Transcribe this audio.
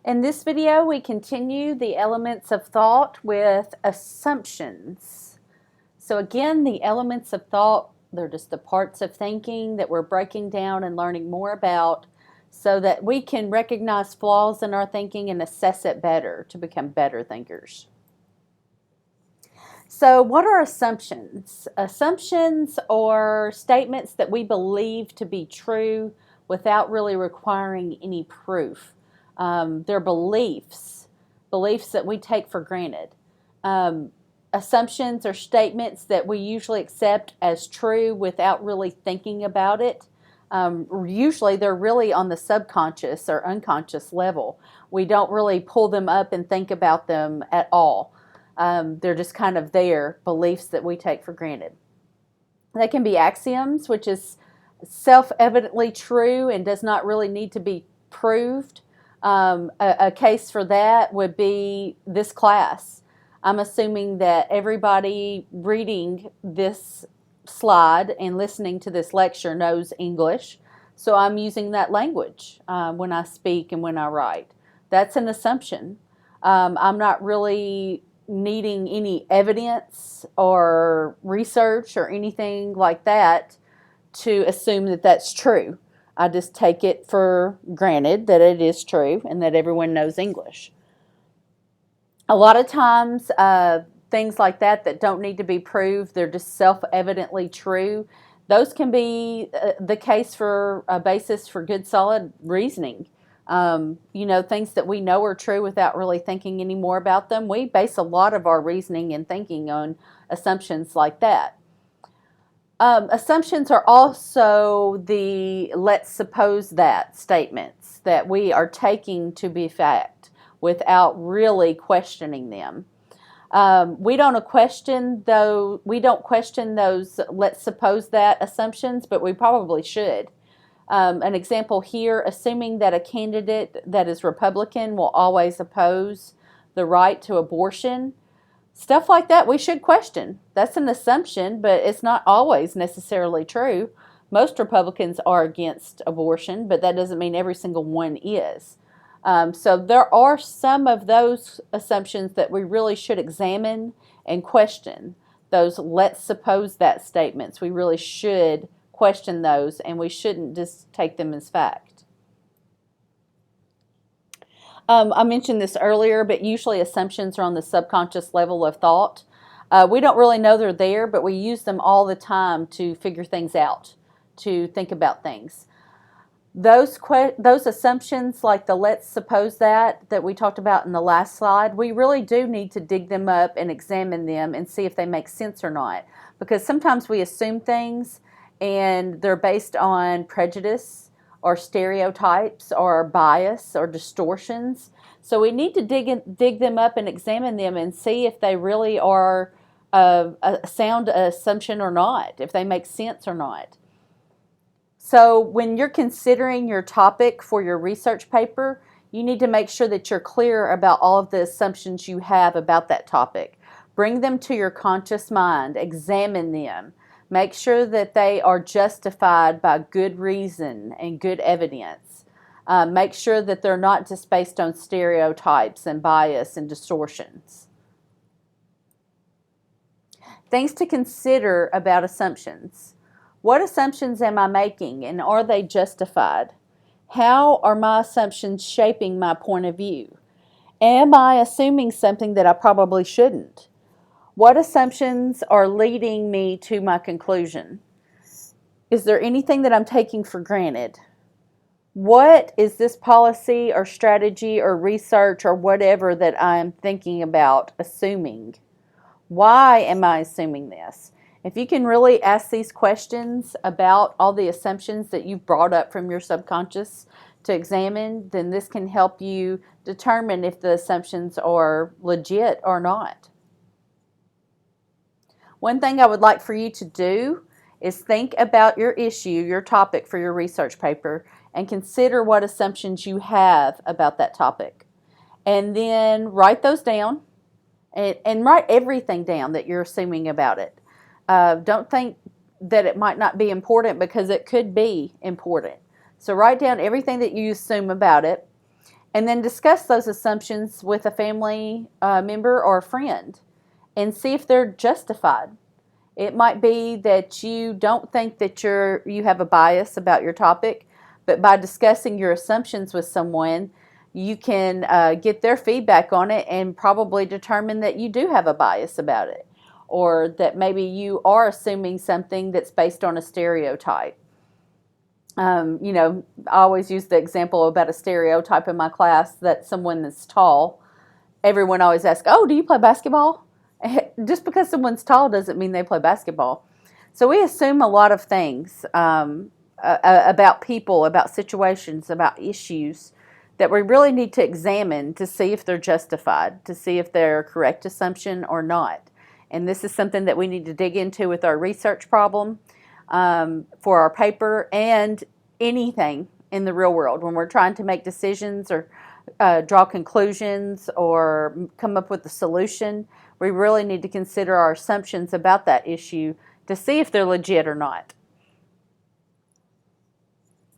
In this video, we continue the elements of thought with assumptions. So again, the elements of thought, they're just the parts of thinking that we're breaking down and learning more about so that we can recognize flaws in our thinking and assess it better to become better thinkers. So what are assumptions? Assumptions are statements that we believe to be true without really requiring any proof. They're beliefs that we take for granted. Assumptions are statements that we usually accept as true without really thinking about it. Usually they're really on the subconscious or unconscious level. We don't really pull them up and think about them at all. They're just kind of there, beliefs that we take for granted. They can be axioms, which is self-evidently true and does not really need to be proved. A case for that would be this class. I'm assuming that everybody reading this slide and listening to this lecture knows English, so I'm using that language when I speak and when I write. That's an assumption. I'm not really needing any evidence or research or anything like that to assume that that's true. I just take it for granted that it is true and that everyone knows English. A lot of times, things like that don't need to be proved, they're just self-evidently true. Those can be the case for a basis for good, solid reasoning. Things that we know are true without really thinking any more about them. We base a lot of our reasoning and thinking on assumptions like that. Assumptions are also the let's suppose that statements that we are taking to be fact without really questioning them. We don't question those let's suppose that assumptions, but we probably should. An example here, assuming that a candidate that is Republican will always oppose the right to abortion. Stuff like that we should question. That's an assumption, but it's not always necessarily true. Most Republicans are against abortion, but that doesn't mean every single one is. So there are some of those assumptions that we really should examine and question. Those let's suppose that statements, we really should question those, and we shouldn't just take them as fact. I mentioned this earlier, but usually assumptions are on the subconscious level of thought. We don't really know they're there, but we use them all the time to figure things out, to think about things. Those assumptions, like the let's suppose that we talked about in the last slide, we really do need to dig them up and examine them and see if they make sense or not. Because sometimes we assume things and they're based on prejudice or stereotypes or bias or distortions. So we need to dig them up and examine them and see if they really are a sound assumption or not, if they make sense or not. So when you're considering your topic for your research paper, you need to make sure that you're clear about all of the assumptions you have about that topic. Bring them to your conscious mind, examine them. Make sure that they are justified by good reason and good evidence. Make sure that they're not just based on stereotypes and bias and distortions. Things to consider about assumptions. What assumptions am I making, and are they justified? How are my assumptions shaping my point of view? Am I assuming something that I probably shouldn't? What assumptions are leading me to my conclusion? Is there anything that I'm taking for granted? What is this policy or strategy or research or whatever that I'm thinking about assuming? Why am I assuming this? If you can really ask these questions about all the assumptions that you've brought up from your subconscious to examine, then this can help you determine if the assumptions are legit or not. One thing I would like for you to do is think about your issue, your topic for your research paper, and consider what assumptions you have about that topic. And then write those down and write everything down that you're assuming about it. Don't think that it might not be important, because it could be important. So write down everything that you assume about it, And then discuss those assumptions with a family member or a friend and see if they're justified. It might be that you don't think that you have a bias about your topic, but by discussing your assumptions with someone, you can get their feedback on it and probably determine that you do have a bias about it, or that maybe you are assuming something that's based on a stereotype. I always use the example about a stereotype in my class that someone that's tall, everyone always asks, "Oh, do you play basketball?" Just because someone's tall doesn't mean they play basketball. So we assume a lot of things about people, about situations, about issues that we really need to examine to see if they're justified, to see if they're a correct assumption or not. And this is something that we need to dig into with our research problem, for our paper, and anything in the real world when we're trying to make decisions or draw conclusions or come up with a solution. We really need to consider our assumptions about that issue to see if they're legit or not.